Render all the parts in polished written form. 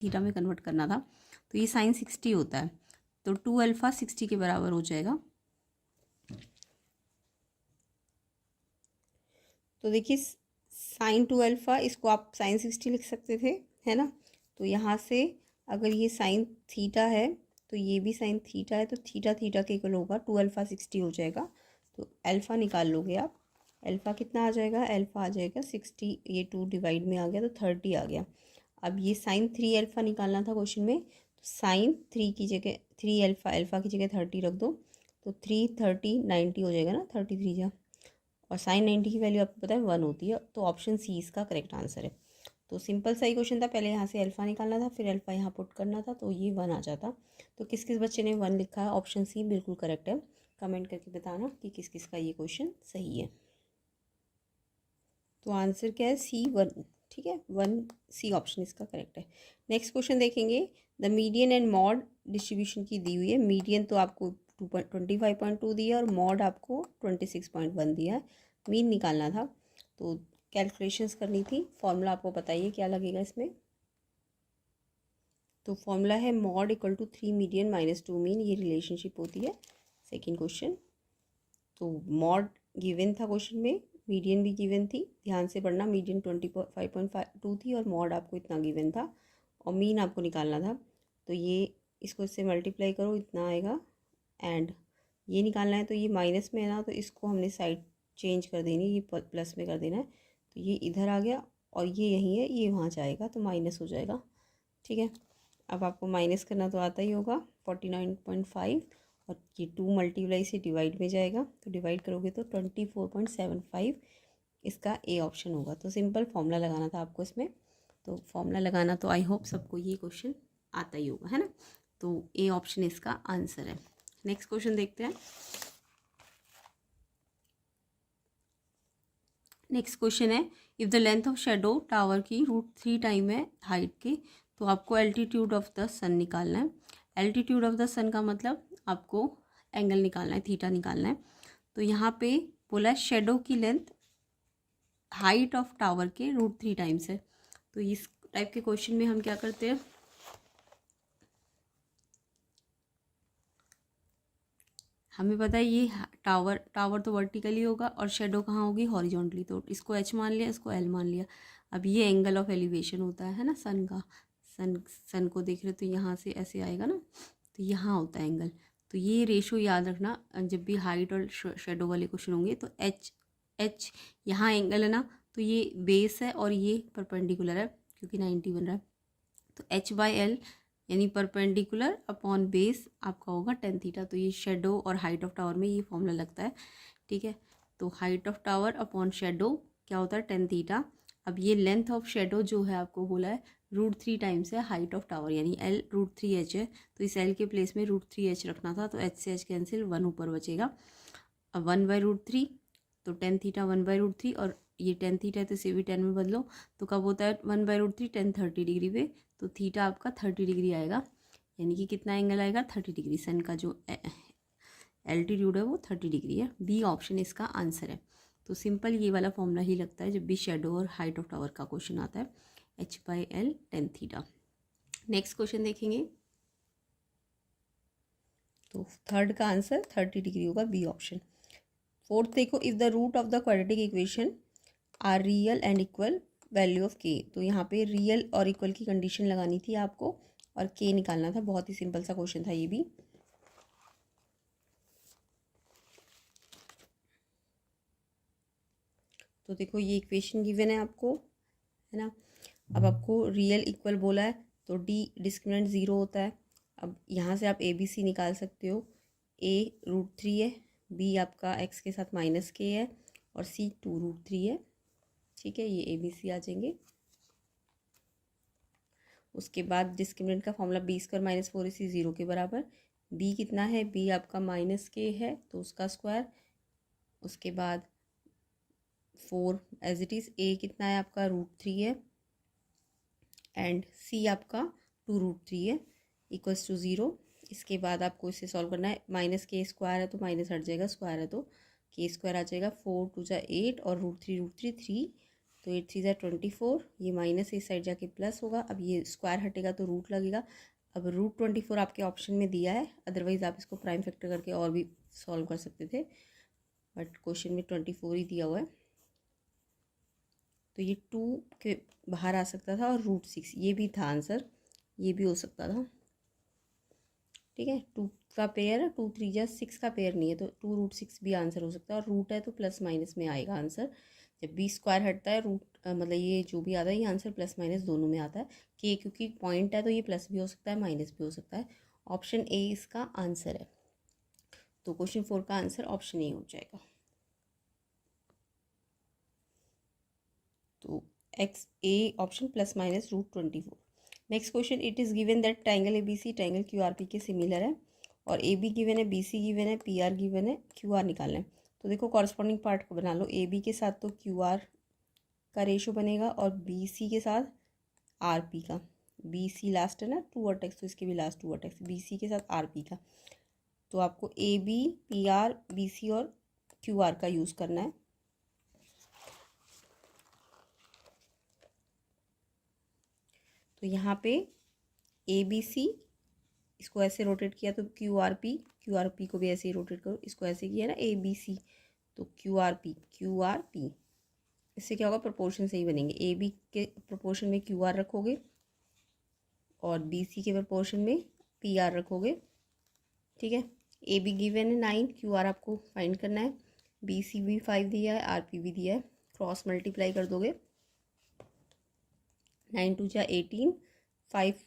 Theta में convert करना था, तो ये साइन 60 होता है, तो 2 अल्फ़ा 60 के बराबर हो जाएगा। तो देखिए साइन 2 अल्फ़ा, इसको आप साइन 60 लिख सकते थे, है ना। तो यहाँ से अगर ये साइन थीटा है तो ये भी साइन थीटा है, तो थीटा थीटा के इक्वल होगा, 2 अल्फ़ा 60 हो जाएगा। तो अल्फ़ा निकाल लोगे आप, अल्फ़ा कितना आ जाएगा, अल्फ़ा आ जाएगा 60, ये 2 डिवाइड में आ गया तो 30 आ गया। अब ये साइन 3 अल्फ़ा निकालना था क्वेश्चन में, तो साइन 3 की जगह 3 अल्फ़ा, अल्फ़ा की जगह 30 रख दो, तो 3 30 90 हो जाएगा ना, 33 जा, और साइन 90 की वैल्यू आपको पता है 1 होती है, तो ऑप्शन सी इसका करेक्ट आंसर है। तो सिंपल सा ही क्वेश्चन था, पहले यहाँ से अल्फ़ा निकालना था, फिर अल्फ़ा यहाँ पुट करना था, तो ये 1 आ जाता। तो किस किस बच्चे ने 1 लिखा है, ऑप्शन सी बिल्कुल करेक्ट है। कमेंट करके बताना कि किस किस का ये क्वेश्चन सही है। तो आंसर क्या है, C1, ठीक है, 1C ऑप्शन इसका करेक्ट है। नेक्स्ट क्वेश्चन देखेंगे, the median and mod distribution की दी हुई है। मीडियन तो आपको 25.2 दिया और मॉड आपको 26.1 दिया है, मीन निकालना था, तो कैलकुलेशंस करनी थी। फॉर्मूला आपको बताइए क्या लगेगा इसमें। तो फॉर्मूला है mode equal to 3 median minus 2 mean, ये रिलेशनशिप होती है। सेकेंड क्वेश्चन, तो मॉड गिवन था क्वेश्चन में, मीडियन भी गिवन थी, ध्यान से पढ़ना, मीडियन 25.2 थी और मॉड आपको इतना गिवन था, और मीन आपको निकालना था। तो ये इसको इससे मल्टीप्लाई करो, इतना आएगा, एंड ये निकालना है, तो ये माइनस में है ना, तो इसको हमने साइड चेंज कर देनी, ये प्लस में कर देना है, तो ये इधर आ गया और ये यहीं है, ये वहाँ जाएगा तो माइनस हो जाएगा, ठीक है। अब आपको माइनस करना तो आता ही होगा, 49.5, और ये 2 मल्टीप्लाई से डिवाइड में जाएगा, तो डिवाइड करोगे तो 24.75 इसका ए ऑप्शन होगा। तो सिंपल फॉर्मूला लगाना था आपको इसमें, तो फॉर्मूला लगाना तो आई होप सबको ये क्वेश्चन आता ही होगा, है ना। तो ए ऑप्शन इसका आंसर है। नेक्स्ट क्वेश्चन देखते हैं। नेक्स्ट क्वेश्चन है, if the length of shadow tower की √3 टाइम है हाइट के, तो आपको एल्टीट्यूड ऑफ द सन निकालना है। एल्टीट्यूड ऑफ द सन का मतलब आपको एंगल निकालना है, थीटा निकालना है। तो यहाँ पे बोला है शेडो की लेंथ हाइट ऑफ टावर के √3 टाइम्स है। तो इस टाइप के क्वेश्चन में हम क्या करते हैं, हमें पता है ये टावर तो वर्टिकली होगा और शेडो कहाँ होगी, हॉरिजॉन्टली, तो इसको एच मान लिया, इसको एल मान लिया। अब ये एंगल ऑफ एलिवेशन होता है ना सन का, सन को देख रहे हो तो यहाँ से ऐसे आएगा ना, तो यहाँ होता है एंगल। तो ये रेशो याद रखना, जब भी हाइट और शेडो वाले क्वेश्चन होंगे, तो एच यहाँ एंगल है ना, तो ये बेस है और ये परपेंडिकुलर है क्योंकि 90 बन रहा है, तो H/L यानी परपेंडिकुलर अपॉन बेस आपका होगा tan थीटा। तो ये शेडो और हाइट ऑफ टावर में ये फॉर्मूला लगता है, ठीक है। तो height of tower upon shadow क्या होता है, tan थीटा। अब ये लेंथ ऑफ शेडो जो है आपको बोला है √3 टाइम्स है हाइट ऑफ टावर, यानी L √3h है, तो इस L के प्लेस में √3h रखना था, तो H से H कैंसिल, 1 ऊपर बचेगा। अब 1/√3, तो tan थीटा 1/√3, और ये tan थीटा है तो इसे भी 10 में बदलो, तो कब होता है 1/√3, tan 30 डिग्री पे, तो थीटा आपका 30 डिग्री आएगा, यानी कि कितना एंगल आएगा, 30 डिग्री। सन का जो एल्टीट्यूड है वो 30 डिग्री है। बी ऑप्शन इसका आंसर है। तो सिंपल ये वाला फॉर्मूला ही लगता है जब भी शेडो और हाइट ऑफ टावर का क्वेश्चन आता है, H/L tan theta. Next question देखेंगे, तो थर्ड का आंसर 30 डिग्री होगा, बी ऑप्शन। फोर्थ देखो, if the root of the quadratic equation are real and equal value of k, तो यहाँ पे रियल और इक्वल की कंडीशन लगानी थी आपको और के निकालना था। बहुत ही सिंपल सा क्वेश्चन था ये भी। तो देखो ये इक्वेशन गिवन है आपको, है ना। अब आपको रियल इक्वल बोला है, तो डी डिस्क्रिमिनेंट 0 होता है। अब यहाँ से आप ए बी सी निकाल सकते हो, ए √3 है, बी आपका एक्स के साथ माइनस के है, और सी 2√3 है, ठीक है। ये ए बी सी आ जाएंगे। उसके बाद डिस्क्रिमिनेंट का फॉर्मूला b² - 4ac 0 के बराबर। b कितना है, b आपका -k है तो उसका स्क्वायर, उसके बाद 4 एज इट इज़, a कितना है आपका √3 है, एंड c आपका 2√3 है, इक्वल्स टू 0। इसके बाद आपको इसे सॉल्व करना है, -k² है तो माइनस हट जाएगा, स्क्वायर है तो k² आ जाएगा, 4 × 2 = 8, और √3 3 तो 8 3 24, ये माइनस इस साइड जाके प्लस होगा। अब ये स्क्वायर हटेगा तो रूट लगेगा। अब रूट 24 आपके ऑप्शन में दिया है, अदरवाइज़ आप इसको प्राइम फैक्टर करके और भी सॉल्व कर सकते थे, बट क्वेश्चन में 24 ही दिया हुआ है। तो ये 2 के बाहर आ सकता था और रूट 6 ये भी था आंसर, ये भी हो सकता था। ठीक है, 2 का पेयर है, 2 3 जा 6 का पेयर नहीं है, तो 2 रूट 6 भी आंसर हो सकता है। और रूट है तो प्लस माइनस में आएगा आंसर। जब बी स्क्वायर हटता है रूट मतलब ये जो भी आता है ये आंसर प्लस माइनस दोनों में आता है। के क्योंकि पॉइंट है तो ये प्लस भी हो सकता है माइनस भी हो सकता है। ऑप्शन ए इसका आंसर है। तो क्वेश्चन 4 का आंसर ऑप्शन ए हो जाएगा। तो x A option plus minus root 24। Next question, it is given that triangle A B C triangle Q R P के सिमिलर है, और ए बी गिवन है, बी सी गिवन है, P R given है, Q R निकालना है। तो देखो कॉरस्पॉन्डिंग पार्ट को बना लो। ए बी के साथ तो क्यू आर का रेशो बनेगा और बी सी के साथ आर पी का। बी सी लास्ट है ना, 2 वर्टेक्स, तो इसके भी लास्ट 2 वर्टेक्स, बी सी के साथ आर पी का। तो आपको A B P R B C और क्यू आर का यूज़ करना है। तो यहाँ पे ए बी सी, इसको ऐसे रोटेट किया तो क्यू आर पी को भी ऐसे ही रोटेट करो। इसको ऐसे किया ना ए बी सी, तो क्यू आर पी। इससे क्या होगा, प्रोपोर्शन सही बनेंगे। ए बी के प्रोपोर्शन में क्यू आर रखोगे और बी सी के प्रोपोर्शन में पी आर रखोगे। ठीक है, ए बी गिवन है 9, क्यू आर आपको फाइंड करना है। बी सी भी 5 दिया है, आर पी भी दिया है। क्रॉस मल्टीप्लाई कर दोगे, 9 2 जा 18, 5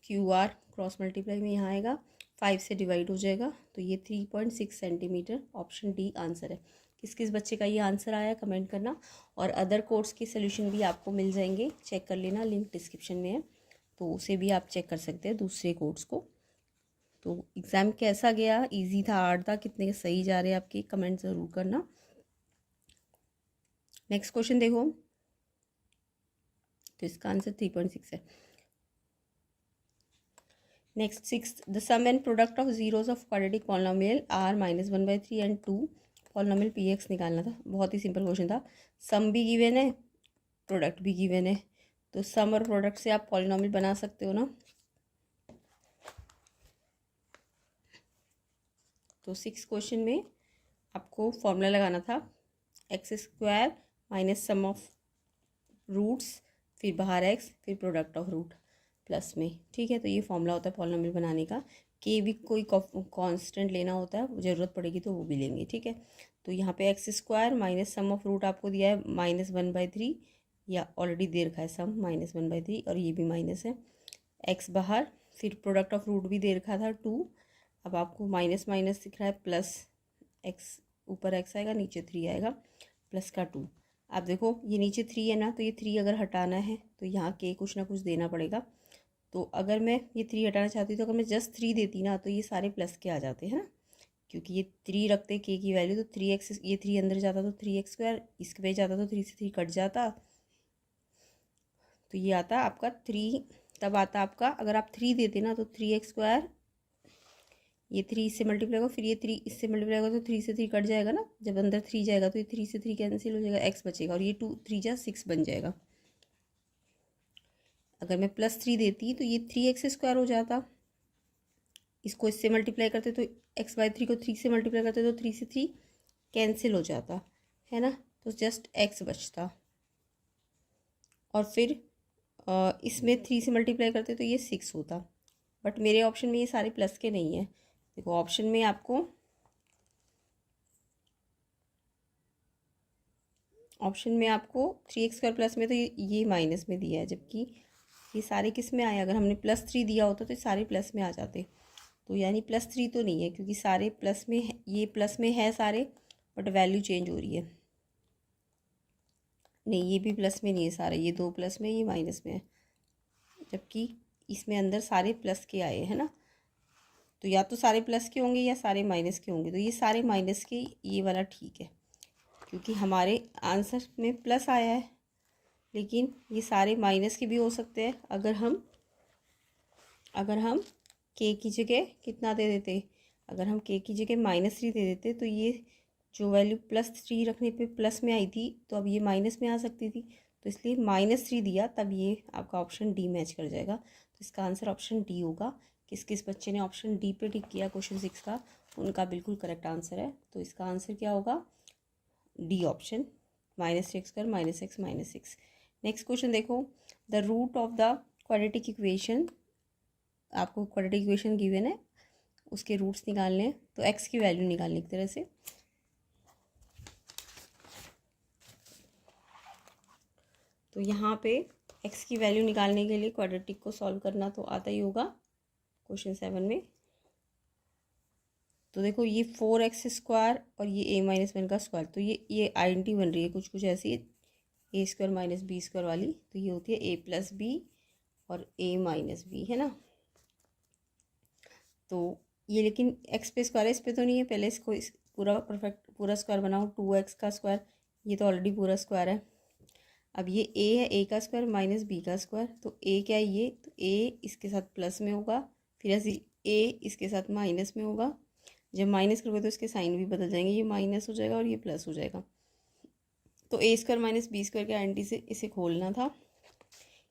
क्यू आर क्रॉस मल्टीप्लाई में यहाँ आएगा, 5 से डिवाइड हो जाएगा, तो ये 3.6 सेंटीमीटर। ऑप्शन डी आंसर है। किस किस बच्चे का ये आंसर आया कमेंट करना। और अदर कोर्स के सोल्यूशन भी आपको मिल जाएंगे, चेक कर लेना, लिंक डिस्क्रिप्शन में है, तो उसे भी आप चेक कर सकते हैं दूसरे कोर्स को। तो एग्ज़ाम कैसा गया, इजी था, हार्ड था, कितने सही जा रहे हैं आपके, कमेंट ज़रूर करना। नेक्स्ट क्वेश्चन देखो, तो इसका आंसर 3.6 है। Next 6, the sum and product of zeros of quadratic polynomial are -1/3 and 2 polynomial P x निकालना था। बहुत ही सिंपल क्वेश्चन था। सम भी गिवन है, प्रोडक्ट भी गिवन है, तो सम और प्रोडक्ट से आप पॉलिनोमियल बना सकते हो ना। तो 6 क्वेश्चन में आपको फॉर्मूला लगाना था, x² minus sum of roots, फिर बाहर x, फिर प्रोडक्ट ऑफ रूट प्लस में। ठीक है, तो ये फॉर्मूला होता है पॉलिनोमियल बनाने का। के भी कोई कांस्टेंट लेना होता है, ज़रूरत पड़ेगी तो वो भी लेंगे। ठीक है, तो यहाँ पे x² minus sum of root आपको दिया है -1/3, या ऑलरेडी दे रखा है सम -1/3, और ये भी माइनस है, x बाहर, फिर प्रोडक्ट ऑफ रूट भी दे रखा था 2। अब आपको माइनस माइनस दिख रहा है प्लस, x ऊपर x आएगा, नीचे 3 आएगा, प्लस का 2। अब देखो ये नीचे 3 है ना, तो ये 3 अगर हटाना है तो यहाँ के कुछ ना कुछ देना पड़ेगा। तो अगर मैं ये 3 हटाना चाहती हूँ, तो अगर मैं जस्ट 3 देती ना, तो ये सारे प्लस के आ जाते हैं ना, क्योंकि ये 3 रखते के की वैल्यू, तो 3x, ये 3 अंदर जाता तो 3x², इसके पे जाता तो 3 से 3 कट जाता, तो ये आता आपका 3। तब आता आपका, अगर आप 3 देते ना तो 3x², ये 3 इससे मल्टीप्लाई होगा, फिर ये 3 इससे मल्टीप्लाई होगा, तो 3 से 3 कट जाएगा ना, जब अंदर 3 जाएगा तो ये 3 से 3 कैंसिल हो जाएगा, x बचेगा, और ये 2 3 जा 6 बन जाएगा। अगर मैं +3 देती तो ये 3x² हो जाता, इसको इससे मल्टीप्लाई करते तो x/3 को 3 से मल्टीप्लाई करते तो 3 से 3 कैंसिल हो जाता है ना, तो जस्ट x बचता। और फिर इसमें 3 से मल्टीप्लाई करते तो ये 6 होता, बट मेरे ऑप्शन में ये सारे प्लस के नहीं है। देखो ऑप्शन में आपको 3x² प्लस में तो ये माइनस में दिया है, जबकि ये सारे किस में आए, अगर हमने +3 दिया होता तो ये सारे प्लस में आ जाते। तो यानी +3 तो नहीं है, क्योंकि सारे प्लस में है, ये प्लस में है सारे, बट वैल्यू चेंज हो रही है। नहीं, ये भी प्लस में नहीं है सारे, ये 2 प्लस में, ये माइनस में है, जबकि इसमें अंदर सारे प्लस के आए हैं ना। तो या तो सारे प्लस के होंगे या सारे माइनस के होंगे, तो ये सारे माइनस के, ये वाला ठीक है, क्योंकि हमारे आंसर में प्लस आया है, लेकिन ये सारे माइनस के भी हो सकते हैं। अगर हम के की जगह कितना दे देते, अगर हम के की जगह -3 दे देते, तो ये जो वैल्यू +3 रखने पे प्लस में आई थी, तो अब ये माइनस में आ सकती थी, तो इसलिए -3 दिया, तब ये आपका ऑप्शन डी मैच कर जाएगा। तो इसका आंसर ऑप्शन डी होगा। किस किस बच्चे ने ऑप्शन डी पे टिक किया क्वेश्चन 6 का, उनका बिल्कुल करेक्ट आंसर है। तो इसका आंसर क्या होगा, D option, -3x² -x -6। Next question देखो, the root of the quadratic equation, आपको क्वाड्रेटिक इक्वेशन गिवन है, उसके रूट्स निकालने हैं। तो एक्स की वैल्यू निकालने की तरह से, तो यहाँ पे एक्स की वैल्यू निकालने के लिए क्वाड्रेटिक को सॉल्व करना तो आता ही होगा क्वेश्चन 7 में। तो देखो ये 4x² और ये a-1 का स्क्वायर, तो ये आइडेंटिटी बन रही है कुछ कुछ ऐसी, a² - b² वाली। तो ये होती है a + b और a - b, है ना। तो ये लेकिन x पे स्क्वायर है, इस पे तो नहीं है। पहले इसको पूरा परफेक्ट पूरा स्क्वायर बनाओ, 2x का स्क्वायर, ये तो ऑलरेडी पूरा स्क्वायर है। अब ये a है, a का स्क्वायर - b का स्क्वायर, तो a क्या है ये, तो a इसके साथ प्लस में होगा, फिर ऐसे a इसके साथ माइनस में होगा। जब माइनस करोगे तो इसके साइन भी बदल जाएंगे, ये माइनस हो जाएगा और ये प्लस हो जाएगा। तो a² - b² के आइडेंटिटी से इसे खोलना था।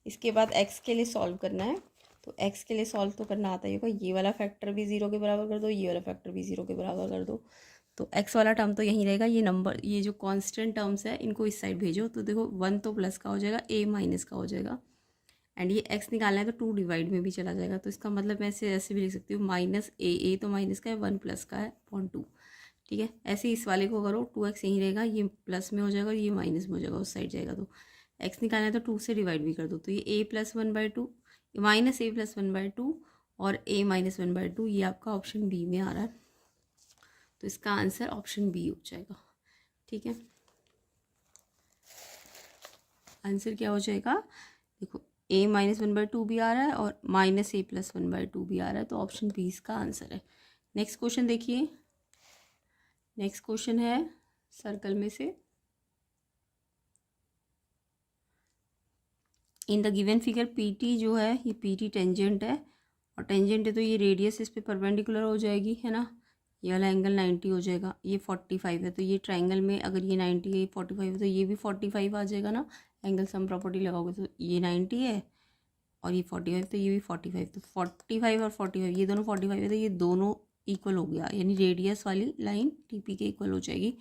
इसके बाद x के लिए सॉल्व करना है। तो x के लिए सॉल्व तो करना आता ही होगा, ये वाला फैक्टर भी 0 के बराबर कर दो, ये वाला फैक्टर भी 0 के बराबर कर दो। तो x वाला टर्म तो यहीं रहेगा, ये नंबर, ये जो कांस्टेंट टर्म्स है इनको इस साइड भेजो। तो देखो 1 तो प्लस का हो जाएगा, a माइनस का हो जाएगा, एंड ये x निकालना है तो 2 डिवाइड में भी चला जाएगा। तो इसका मतलब मैं ऐसे भी लिख सकती हूँ, -a तो माइनस का है, 1 प्लस का है (2). ठीक है, ऐसे इस वाले को करो, 2x यहीं रहेगा, ये प्लस में हो जाएगा और ये माइनस में हो जाएगा, उस साइड जाएगा। तो x निकालना है तो 2 से डिवाइड भी कर दो, तो ये a + 1/2 -a + 1/2 और a - 1/2, ये आपका ऑप्शन बी में आ रहा है। तो इसका आंसर ऑप्शन बी हो जाएगा। ठीक है, आंसर क्या हो जाएगा, देखो a - 1/2 भी आ रहा है और -a + 1/2 भी आ रहा है, तो ऑप्शन बी इसका आंसर है। नेक्स्ट क्वेश्चन देखिए, नेक्स्ट क्वेश्चन है सर्कल में से, in the given figure PT जो है, ये PT टेंजेंट है, और टेंजेंट है तो ये रेडियस इस पे परपेंडिकुलर हो जाएगी, है ना। ये वाला एंगल 90 हो जाएगा, ये 45 है, तो ये ट्रायंगल में अगर ये 90 है, ये 45 है, तो ये भी 45 आ जाएगा ना। एंगल सम प्रॉपर्टी लगाओगे तो ये 90 है और ये 45, तो ये भी 45, तो 45 और 45, ये दोनों 45 है, तो ये दोनों इक्वल हो गया, यानी रेडियस वाली लाइन TP के इक्वल हो जाएगी।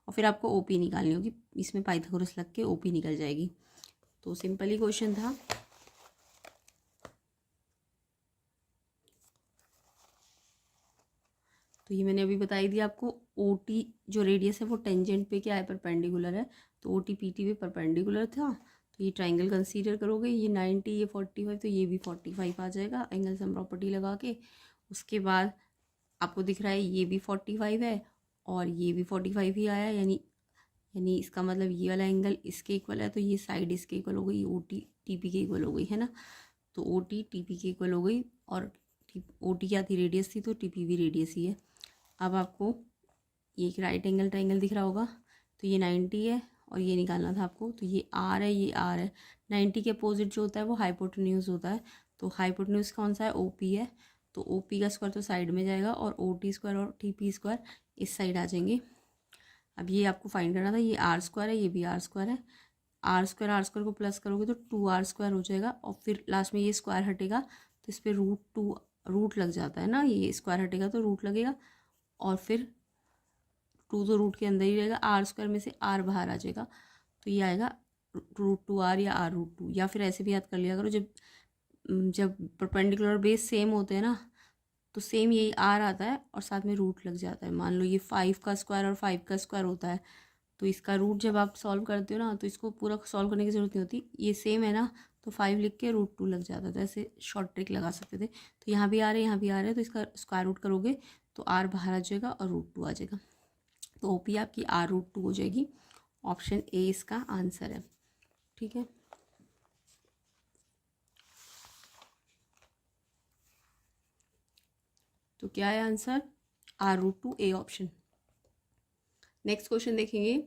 और फिर आपको OP निकालनी होगी, इसमें पाइथागोरस लग के OP निकल जाएगी। तो सिंपल ही क्वेश्चन था। तो ये मैंने अभी बताई दिया आपको, OT जो रेडियस है वो टेंजेंट पे क्या है, परपेंडिकुलर है, तो OT PT पे परपेंडिकुलर था। तो ये ट्राइंगल कंसीडर करोगे, ये 90, ये 45, तो ये भी 45 आ जाएगा एंगल सम प्रॉपर्टी लगा के। उसके बाद आपको दिख रहा है ये भी 45 है और ये भी 45 ही आया, यानी इसका मतलब ये वाला एंगल इसके इक्वल है, तो ये साइड इसके इक्वल हो गई, OT TP के इक्वल हो गई, है ना। तो OT TP के इक्वल हो गई, और OT क्या थी, रेडियस थी, तो TP भी रेडियस ही है। अब आपको ये एक राइट एंगल ट्राइंगल दिख रहा होगा, तो ये 90 है और ये निकालना था आपको, तो ये R है, ये R है। 90 के अपोजिट जो होता है वो हाइपोटेन्यूज होता है, तो हाइपोटेन्यूज कौन सा है, OP है, तो OP का स्क्वायर तो साइड में जाएगा और OT² और TP² इस साइड आ जाएंगे। अब ये आपको फाइंड करना था, ये R² है, ये भी R² है, R² को प्लस करोगे तो 2R² हो जाएगा, और फिर लास्ट में ये स्क्वायर हटेगा तो इस पर रूट लग जाता है ना, ये स्क्वायर हटेगा तो रूट लगेगा, और फिर 2 तो रूट के अंदर ही रहेगा, R² में से R बाहर आ जाएगा, तो ये आएगा √2R या R√2, या फिर ऐसे भी याद कर लिया करो, जब परपेंडिकुलर बेस सेम होते हैं ना, तो सेम यही R आता है और साथ में रूट लग जाता है। मान लो ये 5 का स्क्वायर और 5 का स्क्वायर होता है, तो इसका रूट जब आप सॉल्व करते हो ना, तो इसको पूरा सॉल्व करने की ज़रूरत नहीं होती, ये सेम है ना, तो 5 लिख के √2 लग जाता है। तो ऐसे शॉर्ट ट्रिक लगा सकते थे। तो यहाँ भी आ रहे हैं, यहाँ भी आ रहे हैं, तो इसका स्क्वायर रूट करोगे तो R बाहर आ जाएगा और √2 आ जाएगा, तो OP आपकी R√2 हो जाएगी। ऑप्शन ए इसका आंसर है। ठीक है, तो क्या है answer, R√2, A option. Next question देखेंगे,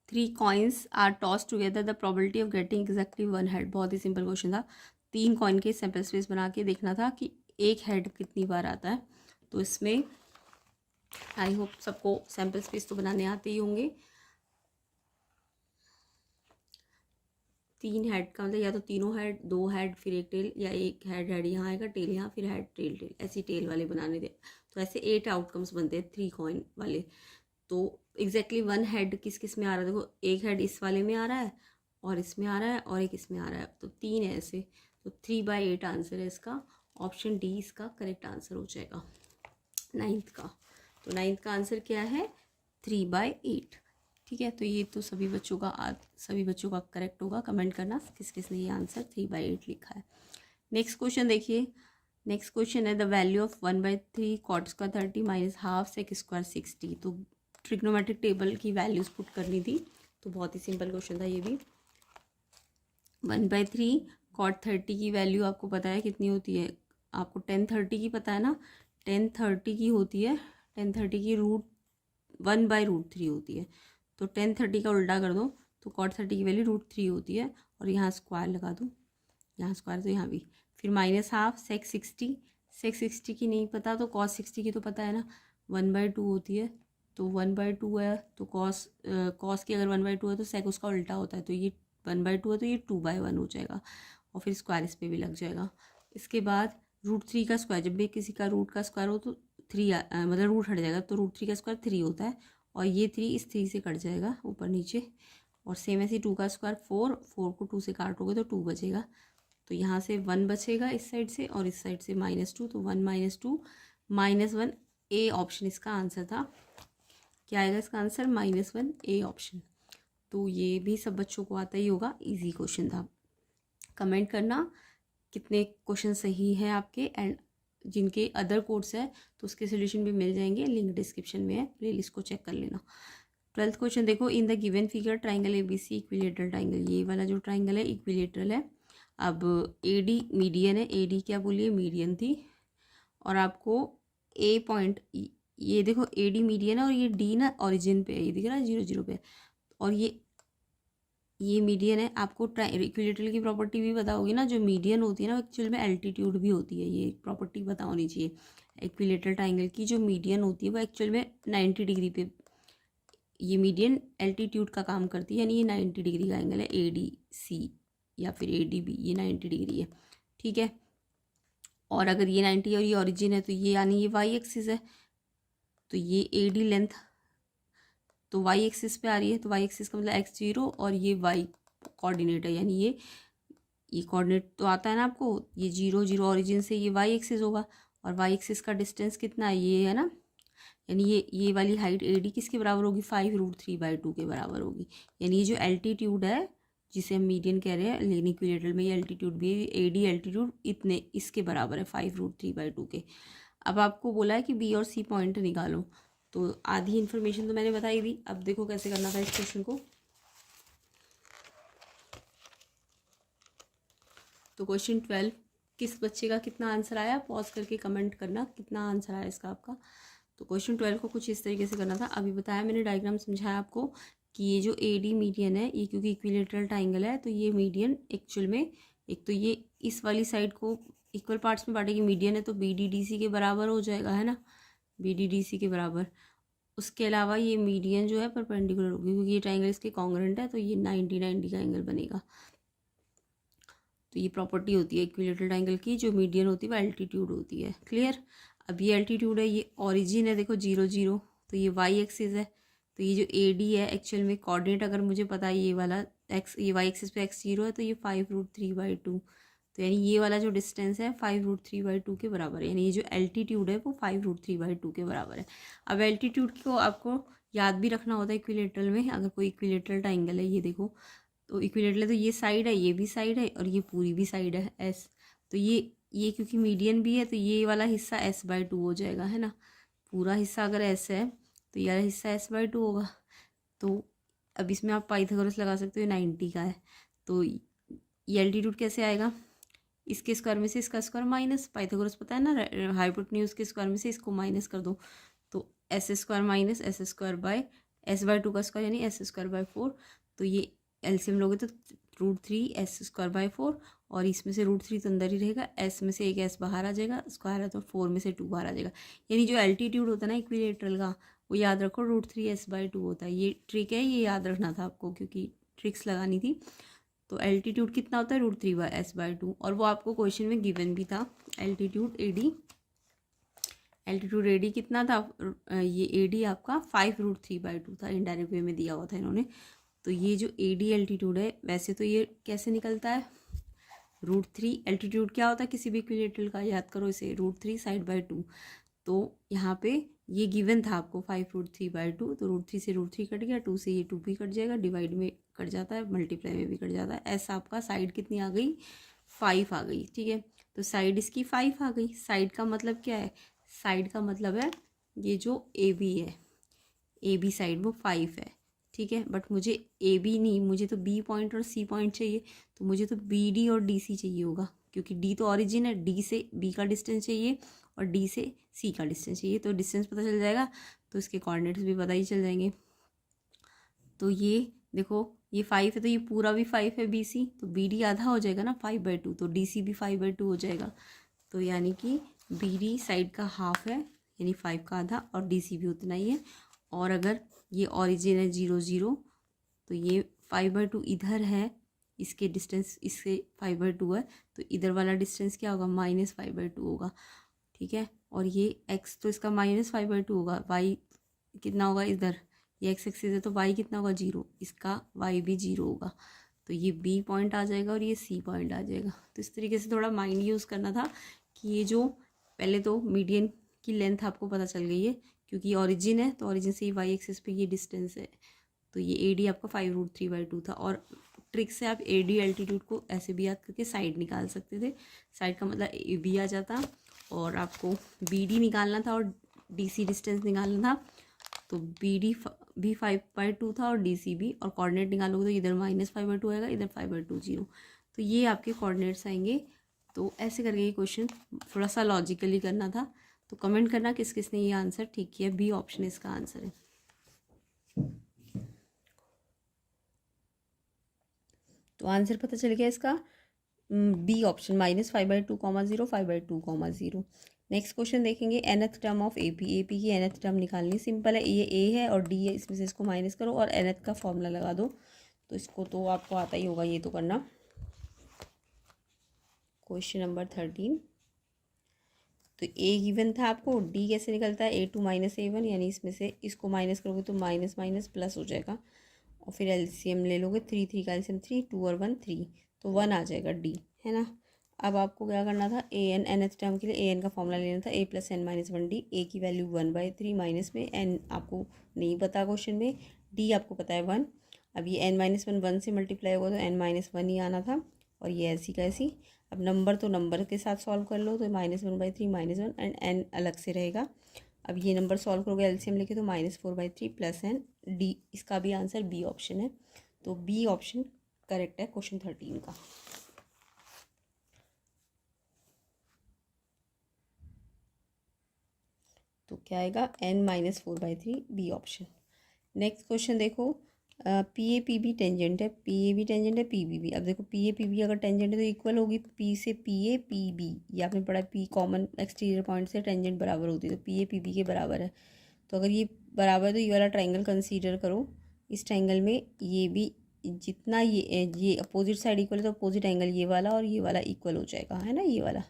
3 coins are toss together, the probability of getting exactly 1 head. बहुत ही सिंपल क्वेश्चन था। 3 कॉइन के सैंपल स्पेस बना के देखना था कि एक हेड कितनी बार आता है। तो इसमें आई होप सबको सैंपल स्पेस तो बनाने आते ही होंगे। 3 हेड का मतलब या तो तीनों हेड, 2 हेड, फिर एक टेल, या एक हेड हेड यहाँ आएगा, टेल यहाँ, फिर हेड टेल टेल, ऐसी टेल वाले बनाने दे। तो ऐसे 8 आउटकम्स बनते हैं 3 कॉइन वाले। तो एग्जैक्टली 1 हेड किस किस में आ रहा है, देखो एक हेड इस वाले में आ रहा है और इसमें आ रहा है और एक इसमें आ रहा है, तो 3 है ऐसे। तो 3/8 आंसर है इसका, ऑप्शन डी इसका करेक्ट आंसर हो जाएगा 9th का। तो 9th का आंसर क्या है, 3/8। ठीक है, तो ये तो सभी बच्चों का करेक्ट होगा। कमेंट करना किस किस ने ये आंसर 3/8 लिखा है। नेक्स्ट क्वेश्चन देखिए, नेक्स्ट क्वेश्चन है the value of 1/3 cot square 30 minus half sec square 60। तो ट्रिग्नोमेट्रिक टेबल की वैल्यूज पुट करनी थी, तो बहुत ही सिंपल क्वेश्चन था ये भी। 1/3 cot 30 की वैल्यू आपको पता है कितनी होती है, आपको 10/30 की पता है ना, 10/30 की होती है, 10/30 की √1/√3 होती है। तो 10/30 का उल्टा कर दो तो cot 30 की वैल्यू √3 होती है, और यहाँ स्क्वायर लगा दो, यहाँ स्क्वायर तो यहाँ भी, फिर माइनस हाफ सेक 60 की नहीं पता तो cos 60 की तो पता है ना, 1/2 होती है। तो 1/2 है तो cos की अगर 1/2 है तो सेक उसका उल्टा होता है, तो ये 1/2 है तो ये 2/1 हो जाएगा, और फिर स्क्वायर इस पर भी लग जाएगा। इसके बाद √3 का स्क्वायर, जब भी किसी का रूट का स्क्वायर हो तो 3 मतलब रूट हट जाएगा, तो √3 का स्क्वायर 3 होता है, और ये 3 इस 3 से कट जाएगा ऊपर नीचे, और सेम ऐसे 2 का स्क्वायर 4 को 2 से काटोगे तो 2 बचेगा। तो यहाँ से 1 बचेगा इस साइड से, और इस साइड से -2, तो 1 - 2 -1, ए ऑप्शन इसका आंसर था। क्या आएगा इसका आंसर, -1 ए ऑप्शन। तो ये भी सब बच्चों को आता ही होगा, इजी क्वेश्चन था। कमेंट करना कितने क्वेश्चन सही हैं आपके, एंड जिनके अदर कोड्स है तो उसके सोल्यूशन भी मिल जाएंगे, लिंक डिस्क्रिप्शन में है, प्लेलिस्ट को चेक कर लेना। 12th क्वेश्चन देखो, in the given figure triangle ABC equilateral triangle, ये वाला जो ट्राइंगल है इक्विलेटरल है। अब AD मीडियन है, AD क्या बोलिए मीडियन थी, और आपको A पॉइंट, ये देखो AD मीडियन है, और ये D ना ओरिजिन पे है, ये दिख रहा है 0 0 पे, और ये मीडियन है। आपको इक्विलेटरल की प्रॉपर्टी भी पता होगी ना, जो मीडियन होती है ना एक्चुअल में एल्टीट्यूड भी होती है, ये प्रॉपर्टी पता होनी चाहिए। इक्विलेटरल ट्राइंगल की जो मीडियन होती है वो एक्चुअल में 90 डिग्री पे, ये मीडियन एल्टीट्यूड का काम करती है, यानी ये 90 डिग्री का एंगल है ADC या फिर ADB, ये 90 डिग्री है। ठीक है, और अगर ये 90 और ये ओरिजिन है तो ये यानी ये वाई एक्सिस है, तो ये AD लेंथ तो वाई एक्सिस पे आ रही है, तो वाई एक्सिस का मतलब x0, और ये वाई कोऑर्डिनेट है, यानी ये कोऑर्डिनेट तो आता है ना आपको, ये 0 0 ओरिजिन से ये वाई एक्सिस होगा, और वाई एक्सिस का डिस्टेंस कितना है, ये है ना, यानी ये वाली हाइट AD किसके बराबर होगी, 5√3/2 के बराबर होगी। यानी ये जो एल्टीट्यूड है जिसे हम मीडियन कह रहे हैं, लेकिन इक्विलेटरल में ये एल्टीट्यूड भी है, AD एल्टीट्यूड इतने इसके बराबर है 5√3/2 के। अब आपको बोला है कि B और C पॉइंट निकालो, तो आधी इन्फॉर्मेशन तो मैंने बताई दी। अब देखो कैसे करना था इस क्वेश्चन को। तो क्वेश्चन 12 किस बच्चे का कितना आंसर आया, पॉज करके कमेंट करना कितना आंसर आया इसका आपका। तो क्वेश्चन 12 को कुछ इस तरीके से करना था, अभी बताया मैंने, डायग्राम समझाया आपको कि ये जो AD मीडियन है, ये क्योंकि इक्विलेटरल ट्राइंगल है तो ये मीडियन एक्चुअल में, एक तो ये इस वाली साइड को इक्वल पार्ट्स में बांटेगी, मीडियन है तो BD/DC के बराबर हो जाएगा, है ना, BD/DC के बराबर। उसके अलावा ये मीडियन जो है परपेंडिकुलर होगी, क्योंकि ये ट्राइंगल इसके कॉन्ग्रुएंट है, तो ये 90 का एंगल बनेगा। तो ये प्रॉपर्टी होती है इक्विलेटरल ट्राइंगल की, जो मीडियन होती है वो एल्टीट्यूड होती है। क्लियर। अब ये एल्टीट्यूड है, ये ओरिजिन है देखो 0 0, तो ये वाई एक्सिस है, तो ये जो AD है एक्चुअल में कोऑर्डिनेट अगर मुझे पता है ये वाला ये वाई एक्सिस पे x0 है, तो ये 5√3/2, तो यानी ये वाला जो डिस्टेंस है 5√3/2 के बराबर है, यानी ये जो एल्टीट्यूड है वो 5√3/2 के बराबर है। अब एल्टीट्यूड को आपको याद भी रखना होता है इक्विलेटरल में, अगर कोई इक्विलेटरल ट्राइंगल है, ये देखो तो इक्विलेटरल है, तो ये साइड है, ये भी साइड है, और ये पूरी भी साइड है S, तो ये क्योंकि मीडियन भी है तो ये वाला हिस्सा S/2 हो जाएगा, है ना, पूरा हिस्सा अगर S है तो ये वाला हिस्सा S/2 होगा। तो अब इसमें आप पाइथागोरस लगा सकते हो, 90 का है, तो ये एल्टीट्यूड कैसे आएगा, इसके स्क्वायर में से इसका स्क्वायर माइनस, पाइथागोरस पता है ना, हाइपोटेन्यूज के स्क्वायर में से इसको माइनस कर दो, तो S² माइनस S² का स्क्वायर यानी S²/4, तो ये एलसीएम लोगे तो √3 S²/4, और इसमें से √3 तो अंदर ही रहेगा, S में से एक S बाहर आ जाएगा, स्क्वायर है तो 4 में से 2 बाहर आ जाएगा। यानी जो एल्टीट्यूड होता है ना इक्विलेटरल का, वो याद रखो √3 S/2 होता है। ये ट्रिक है, ये याद रखना था आपको, क्योंकि ट्रिक्स लगानी थी। तो एल्टीट्यूड कितना होता है √3/s/2, और वो आपको क्वेश्चन में गिवन भी था। एल्टीट्यूड AD कितना था, ये AD आपका 5√3/2 था, इनडायरेक्ट वे में दिया हुआ था इन्होंने। तो ये जो AD एल्टीट्यूड है, वैसे तो ये कैसे निकलता है, √3 एल्टीट्यूड क्या होता है किसी भी इक्विलेटरल का, याद करो इसे, √3 साइड/2। तो यहाँ पे ये गिवन था आपको 5√3/2, तो √3 से √3 कट गया, 2 से ये 2 भी कट जाएगा, डिवाइड में कट जाता है, मल्टीप्लाई में भी कट जाता है। ऐसा आपका साइड कितनी आ गई, 5 आ गई, ठीक है। तो साइड इसकी 5 आ गई। साइड का मतलब क्या है, साइड का मतलब है ये जो AB है, AB साइड वो 5 है, ठीक है। बट मुझे AB नहीं, मुझे तो B पॉइंट और C पॉइंट चाहिए, तो मुझे तो BD और DC चाहिए होगा, क्योंकि D तो ऑरिजिन है, D से B का डिस्टेंस चाहिए और D से C का डिस्टेंस चाहिए। तो डिस्टेंस पता चल जाएगा, तो इसके कोऑर्डिनेट्स भी पता ही चल जाएंगे। तो ये देखो, ये 5 है तो ये पूरा भी 5 है BC, तो BD आधा हो जाएगा ना 5/2, तो DC भी 5/2 हो जाएगा। तो यानी कि BD साइड का हाफ है, यानी 5 का आधा, और DC भी उतना ही है। और अगर ये ऑरिजिन है 0 0, तो ये 5/2 इधर है, इसके डिस्टेंस इससे 5/2 है, तो इधर वाला डिस्टेंस क्या होगा, -5/2 होगा, ठीक है। और ये x तो इसका -5/2 होगा, y कितना होगा इधर, ये x एक्सिस है तो y कितना होगा 0, इसका y भी 0 होगा। तो ये B पॉइंट आ जाएगा और ये C पॉइंट आ जाएगा। तो इस तरीके से थोड़ा माइंड यूज़ करना था कि ये जो पहले तो मीडियन की लेंथ आपको पता चल गई है, क्योंकि ऑरिजिन है तो ऑरिजिन से y एक्सिस पे ये डिस्टेंस है। तो ये AD आपका 5√3/2 था। और ट्रिक से आप AD एल्टीट्यूड को ऐसे भी याद करके साइड निकाल सकते थे। साइड का मतलब AB आ जाता, और आपको BD निकालना था और DC डिस्टेंस निकालना था। तो BD भी 5/2 था और DC भी, और कोऑर्डिनेट निकालोगे तो इधर -5/2 आएगा, इधर 5/2 0। तो ये आपके कोऑर्डिनेट्स आएंगे। तो ऐसे करके ये क्वेश्चन थोड़ा सा लॉजिकली करना था। तो कमेंट करना किस किस ने ये आंसर ठीक किया। B ऑप्शन इसका आंसर है। तो आंसर पता चल गया इसका, B ऑप्शन -5/2, 0, 5/2, 0। नेक्स्ट क्वेश्चन देखेंगे, nth टर्म ऑफ AP की nth टर्म निकालनी। सिंपल है, ये A है और D है, इसमें से इसको माइनस करो और nth का फॉर्मूला लगा दो। तो इसको तो आपको आता ही होगा, ये तो करना। क्वेश्चन नंबर 13, तो A गिवन था आपको, D कैसे निकलता है, A2 - A1, यानी इसमें से इसको माइनस करोगे तो माइनस माइनस प्लस हो जाएगा, और फिर LCM ले लोगे, 3 का LCM 3, 2 और 1 3, तो 1 आ जाएगा D, है ना। अब आपको क्या करना था, nth टर्म के लिए an का फॉर्मूला लेना था, a + n - 1d। a की वैल्यू 1/3 माइनस में n आपको नहीं पता क्वेश्चन में, d आपको पता है 1। अब ये n - 1 1 से मल्टीप्लाई होगा तो n - 1 ही आना था, और ये ऐसी का ऐसी। अब नंबर तो नंबर के साथ सॉल्व कर लो, तो -1/3 -1 एंड n अलग से रहेगा। अब ये नंबर सॉल्व करोगे एलसीएम लेके, तो -4/3 + n d, इसका भी आंसर B ऑप्शन है। तो B ऑप्शन करेक्ट है क्वेश्चन 13 का। तो क्या आएगा, n - 4/3 B option. Next question देखो, PA PB टेंजेंट है, PAB टेंजेंट है, PBB। अब देखो PA PB अगर टेंजेंट है तो इक्वल होगी, P से PA PB, ये आपने पढ़ा है, P कॉमन एक्सटीरियर पॉइंट से टेंजेंट बराबर होती है, तो PA PB के बराबर है। तो अगर ये बराबर है तो ये वाला ट्राइंगल कंसीडर करो। इस ट्राइंगल में ये भी जितना ये अपोजिट साइड इक्वल है, तो अपोजिट एंगल ये वाला और ये वाला इक्वल हो जाएगा, है ना, ये वाला।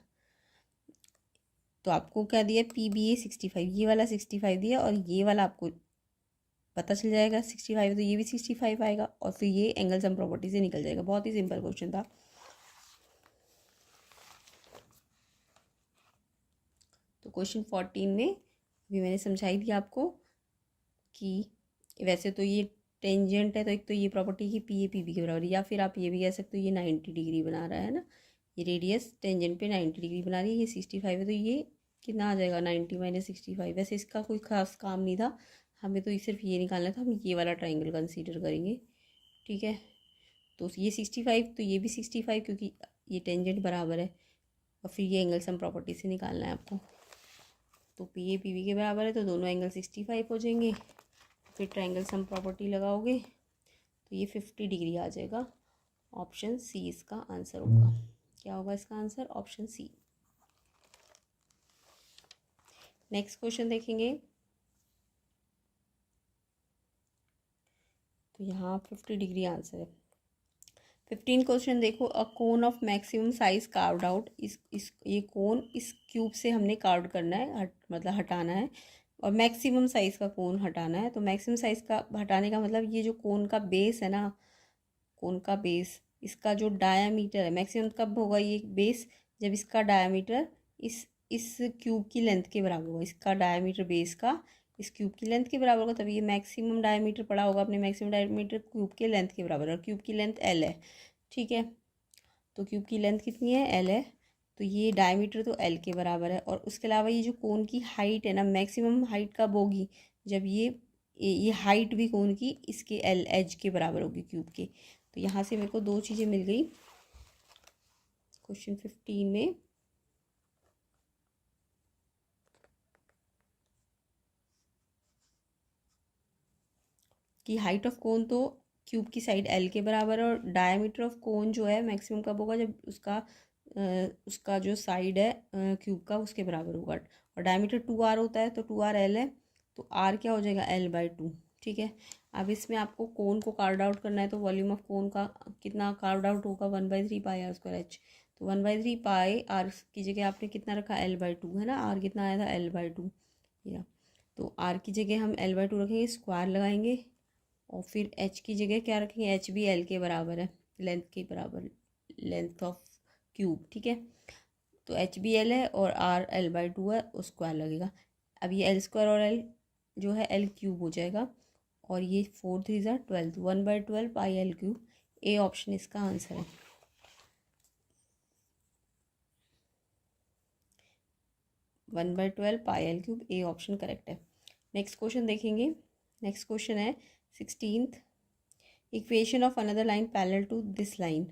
तो आपको क्या दिया, PBA 65, ये वाला 65 दिया, और ये वाला आपको पता चल जाएगा 65 है तो ये भी 65 आएगा, और फिर ये एंगल सम प्रॉपर्टी से निकल जाएगा। बहुत ही सिंपल क्वेश्चन था। तो क्वेश्चन 14 में अभी मैंने समझाई थी आपको कि वैसे तो ये टेंजेंट है, तो एक तो ये प्रॉपर्टी की PA PB के बराबर, या फिर आप ये भी कह सकते हो ये 90 डिग्री बना रहा है ना, ये रेडियस टेंजेंट पे 90 डिग्री बना रही है। ये 65 है तो ये कितना आ जाएगा, 90 - 65। वैसे इसका कोई खास काम नहीं था, हमें तो सिर्फ ये निकालना था। हम ये वाला ट्राइंगल कंसीडर करेंगे, ठीक है। तो ये 65, तो ये भी 65, क्योंकि ये टेंजेंट बराबर है, और फिर ये एंगल सम प्रॉपर्टी से निकालना है आपको। तो PA PB के बराबर है तो दोनों एंगल 65 हो जाएंगे। फिर ट्राइंगल सम प्रॉपर्टी लगाओगे तो ये 50 डिग्री आ जाएगा। ऑप्शन C इसका आंसर होगा। क्या होगा इसका answer, option C। Next question देखेंगे, तो यहाँ 50 डिग्री आंसर है। 15 क्वेश्चन देखो, a cone of maximum size carved out, इस ये कोन इस क्यूब से हमने कार्व करना है, मतलब हटाना है, और मैक्सिमम साइज का कोन हटाना है। तो मैक्सिमम साइज का हटाने का मतलब ये जो कोन का बेस है ना, कोन का बेस, इसका जो डायामीटर है, मैक्सिमम कब होगा ये बेस, जब इसका डायामीटर इस क्यूब की लेंथ के बराबर होगा। इसका डायामीटर बेस का इस क्यूब की लेंथ के बराबर होगा, तभी ये मैक्सिमम डायमीटर पड़ा होगा अपने। मैक्सिमम डायमीटर क्यूब के लेंथ के बराबर है, और क्यूब की लेंथ एल है, ठीक है। तो क्यूब की लेंथ कितनी है, एल है, तो ये डायमीटर तो एल के बराबर है। और उसके अलावा ये जो कोन की हाइट है ना, मैक्सिमम हाइट कब होगी, जब ये हाइट भी कोन की इसके एल एज के बराबर होगी क्यूब के। तो यहाँ से मेरे को दो चीज़ें मिल गई क्वेश्चन 15 में। कि हाइट ऑफ कोन तो क्यूब की साइड एल के बराबर है, और डायमीटर ऑफ कोन जो है मैक्सिमम कब होगा, जब उसका जो साइड है क्यूब का उसके बराबर होगा। और डायमीटर 2r होता है, तो 2r एल है, तो r क्या हो जाएगा, l/2, ठीक है। अब इसमें आपको कोन को कार्व आउट करना है, तो वॉल्यूम ऑफ कोन का कितना कार्व आउट होगा, 1/3 पाई आर स्क्वायर एच। तो 1/3 पाई आर की जगह आपने कितना रखा, l/2 है ना, r कितना आया था, l/2 या। तो r की जगह हम l/2 रखेंगे, स्क्वायर लगाएंगे, और फिर एच की जगह क्या रखेंगे, एच भी एल के बराबर है, लेंथ के बराबर, लेंथ ऑफ क्यूब, ठीक है। तो एच भी एल है और आर l/2 है, और स्क्वायर लगेगा। अब ये एल स्क्वायर और एल जो है एल क्यूब हो जाएगा, और ये 4 3 12, 1/12 pi L cube. A option इसका आंसर है। 1/12 pi L cube, A option correct है। नेक्स्ट क्वेश्चन देखेंगे। नेक्स्ट क्वेश्चन है 16th, equation of another line parallel to this line.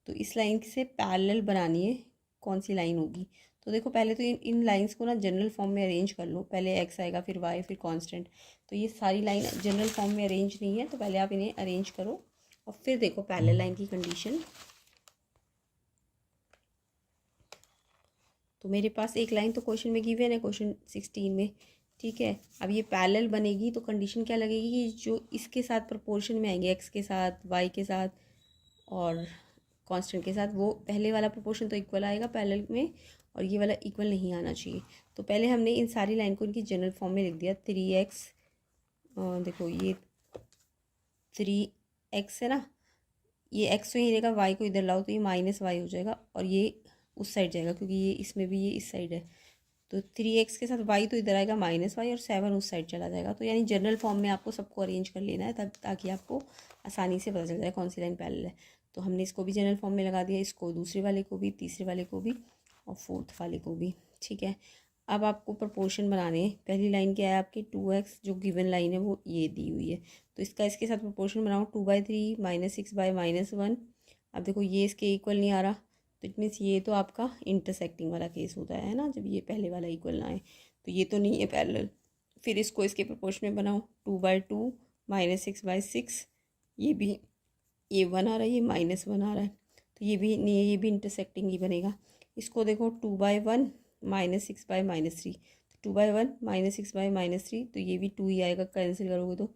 तो इस लाइन से पैरेलल बनानी है, कौन सी लाइन होगी। तो देखो पहले तो इन लाइंस को ना जनरल फॉर्म में अरेंज कर लो। पहले एक्स आएगा, फिर वाई, फिर कांस्टेंट। तो ये सारी लाइन जनरल फॉर्म में अरेंज नहीं है, तो पहले आप इन्हें अरेंज करो, और फिर देखो पैरेलल लाइन की कंडीशन। तो मेरे पास एक लाइन तो क्वेश्चन में गिवन है, क्वेश्चन 16 में, ठीक है। अब ये पैरेलल बनेगी, तो कंडीशन क्या लगेगी कि जो इसके साथ प्रोपोर्शन में आएंगे, एक्स के साथ, वाई के साथ और कांस्टेंट के साथ, वो पहले वाला प्रोपोर्शन तो इक्वल आएगा पैरेलल में, और ये वाला इक्वल नहीं आना चाहिए। तो पहले हमने इन सारी लाइन को इनकी जनरल फॉर्म में लिख दिया। 3x, देखो ये 3x है ना, ये x तो यहीं रहेगा, y को इधर लाओ तो ये -y हो जाएगा, और ये उस साइड जाएगा, क्योंकि ये इसमें भी ये इस साइड है। तो 3x के साथ y तो इधर आएगा -y, और 7 उस साइड चला जाएगा। तो यानी जनरल फॉर्म में आपको सबको अरेंज कर लेना है, तब ताकि आपको आसानी से पता चल जाए कौन सी लाइन पैरेलल है। तो हमने इसको भी जनरल फॉर्म में लगा दिया, इसको, दूसरे वाले को भी, तीसरे वाले को भी, और फोर्थ वाले को भी, ठीक है। अब आपको प्रोपोर्शन बनाने हैं। पहली लाइन क्या है आपकी, 2x, जो गिवन लाइन है वो ये दी हुई है, तो इसका इसके साथ प्रोपोर्शन बनाओ, 2/3 -6/-1। अब देखो ये इसके इक्वल नहीं आ रहा, तो इट मीन्स ये तो आपका इंटरसेक्टिंग वाला केस होता है ना, जब ये पहले वाला इक्वल ना आए, तो ये तो नहीं है पैरेलल। फिर इसको इसके प्रोपोर्शन में बनाओ, 2/2 -6/6, ये भी, ये 1 आ रहा है, ये -1 आ रहा है, तो ये भी नहीं है, ये भी इंटरसेक्टिंग ही बनेगा। इसको देखो 2/1 -6/-3, तो 2/1 -6/-3, तो ये भी 2 ही आएगा, कैंसिल करोगे तो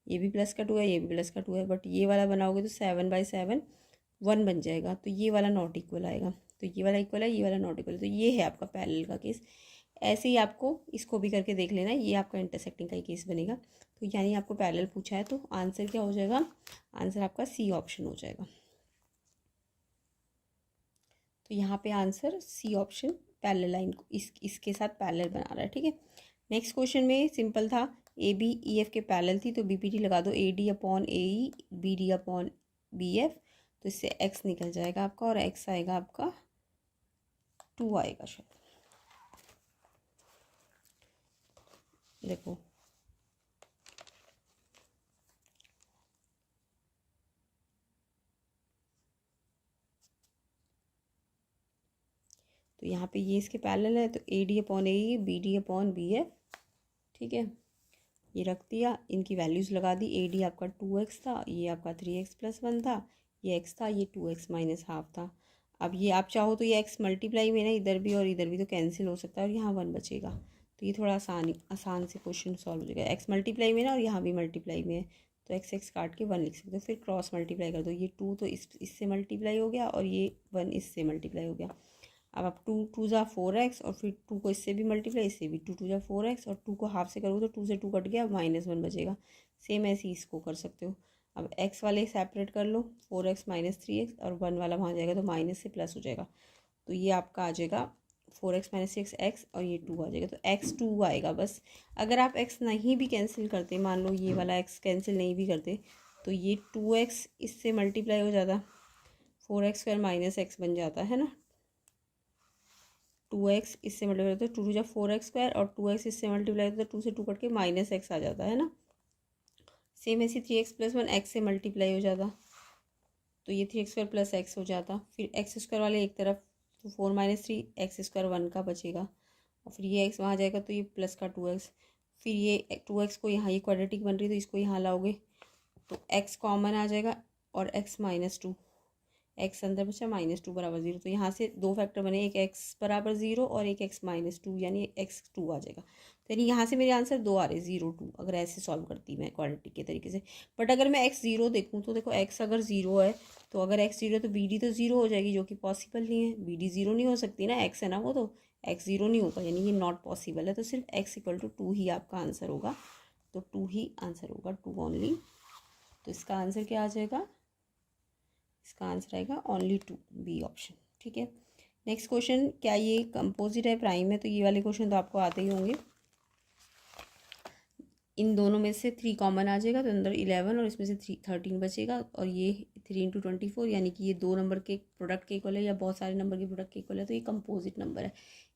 ये भी प्लस का 2 है, ये भी प्लस का 2 है, बट ये वाला बनाओगे तो 7/7 1 बन जाएगा, तो ये वाला नॉट इक्वल आएगा। तो ये वाला इक्वल है, ये वाला नॉट इक्वल है, तो ये है आपका पैरेलल का केस। ऐसे ही आपको इसको भी करके देख लेना, ये आपका इंटरसेक्टिंग का ही केस बनेगा। तो यानी आपको पैरेलल पूछा है, तो आंसर क्या हो जाएगा, आंसर आपका सी ऑप्शन हो जाएगा। तो यहाँ पे answer C option, parallel line को इसके साथ पैरेलल बना रहा है, ठीक है। नेक्स्ट क्वेश्चन में सिंपल था, ए बी ई एफ के पैरेलल थी, तो बीपीटी लगा दो, AD/AE, BD/BF, तो इससे x निकल जाएगा आपका, और x आएगा आपका 2 आएगा शायद, देखो तो यहाँ पे ये इसके पैरेलल है, तो AD/AE, BD/BF, ठीक है। ये रख दिया, इनकी वैल्यूज़ लगा दी। AD आपका 2x था, ये आपका 3x+1 था, ये x था, ये 2x -½ था। अब ये आप चाहो तो ये x मल्टीप्लाई में ना, इधर भी और इधर भी तो कैंसिल हो सकता है, और यहाँ 1 बचेगा। तो ये थोड़ा आसान से क्वेश्चन सॉल्व हो जाएगा, x मल्टीप्लाई में ना, और यहाँ भी मल्टीप्लाई में है, तो एक्स एक्स काट के 1 लिख सकते हो। फिर क्रॉस मल्टीप्लाई कर दो, ये 2 तो इससे मल्टीप्लाई हो गया और ये 1 इससे मल्टीप्लाई हो गया। अब आप 2 2 ज़ा 4x और फिर 2 को इससे भी मल्टीप्लाई, इससे भी 2 2 ज़ा 4x और 2 को हाफ से करोगे तो 2 से 2 कट गया, -1 बचेगा। सेम ऐसे ही इसको कर सकते हो। अब x वाले सेपरेट कर लो, 4x - 3x और 1 वाला वहाँ जाएगा तो माइनस से प्लस हो जाएगा। तो ये आपका आ जाएगा 4x - 6 x और ये 2 आ जाएगा, तो x 2 आएगा बस। अगर आप x नहीं भी कैंसिल करते, मान लो ये वाला x कैंसिल नहीं भी करते, तो ये 2x इससे मल्टीप्लाई हो जाता, 4x² - x बन जाता है ना। 2x इससे मल्टीप्लाई होता है, 2 2 जा 4x² और 2x इससे मल्टीप्लाई होता है, 2 से 2 कट के -x आ जाता है ना। सेम ऐसे 3x + 1 x से मल्टीप्लाई हो जाता, तो ये 3x² + x हो जाता। फिर x² वाले एक तरफ, तो 4 - 3 x² 1 का बचेगा और फिर ये x वहाँ जाएगा तो ये प्लस का 2x। फिर ये 2x को यहाँ, ये क्वाड्रेटिक बन रही है तो इसको यहाँ लाओगे तो x कॉमन आ जाएगा और x - 2, x अंदर बचा -2 = 0। तो यहाँ से दो फैक्टर बने, एक x = 0 और एक x - 2, यानी x 2 आ जाएगा। तो यानी यहाँ से मेरे आंसर 2 आ रहे, 0 2, अगर ऐसे सॉल्व करती मैं क्वाड्रेटिक के तरीके से। बट अगर मैं x 0 देखूँ तो देखो x अगर 0 है तो अगर x 0 है तो bd तो 0 हो जाएगी, जो कि पॉसिबल नहीं है। bd 0 नहीं हो सकती ना, x है ना वो, तो x 0 नहीं होगा, यानी ये नॉट पॉसिबल है। तो सिर्फ x = 2 ही आपका आंसर होगा, तो 2 ही आंसर होगा, 2 ओनली। तो इसका आंसर क्या आ जाएगा? इसका आंसर आएगा ओनली 2, बी ऑप्शन। ठीक है, नेक्स्ट क्वेश्चन, क्या ये कंपोजिट है, प्राइम है? तो ये वाले क्वेश्चन तो आपको आते ही होंगे। इन दोनों में से 3 कॉमन आ जाएगा तो अंदर 11 और इसमें से 13 बचेगा, और ये 3 × 24 यानी कि ये 2 नंबर के प्रोडक्ट के इक्वल है या बहुत सारे नंबर के प्रोडक्ट के इक्वल है, तो ये कंपोजिट नंबर है।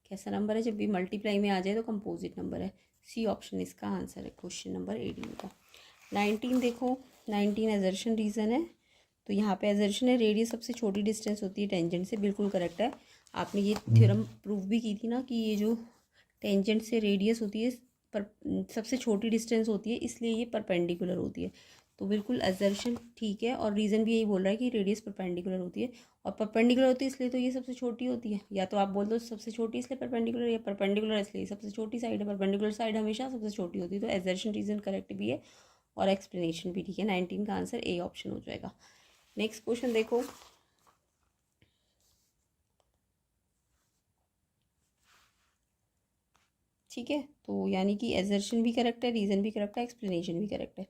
कैसा नंबर है? जब भी मल्टीप्लाई में आ जाए तो कंपोजिट नंबर है। सी ऑप्शन इसका आंसर है क्वेश्चन नंबर 18 का। 19 देखो, 19 एजर्शन रीज़न है। तो यहाँ पे एजर्शन है रेडियस सबसे छोटी डिस्टेंस होती है टेंजेंट से, बिल्कुल करेक्ट है। आपने ये थ्योरम प्रूव भी की थी ना कि ये जो टेंजेंट से रेडियस होती है पर सबसे छोटी डिस्टेंस होती है, इसलिए ये परपेंडिकुलर होती है। तो बिल्कुल एजर्शन ठीक है, और रीज़न भी यही बोल रहा है कि रेडियस परपेंडिकुलर होती है, और परपेंडिकुलर होती है इसलिए तो ये सबसे छोटी होती है। या तो आप बोल दो सबसे छोटी इसलिए परपेंडिकुलर, या परपेंडिकुलर इसलिए सबसे छोटी साइड है। परपेंडिकुलर साइड हमेशा सबसे छोटी होती है, तो एजर्शन रीज़न करेक्ट भी है और एक्सप्लेनेशन भी ठीक है। 19 का आंसर ए ऑप्शन हो जाएगा। नेक्स्ट क्वेश्चन देखो, ठीक है, तो यानी कि एजर्शन भी करेक्ट है, रीज़न भी करेक्ट है, एक्सप्लेनेशन भी करेक्ट है।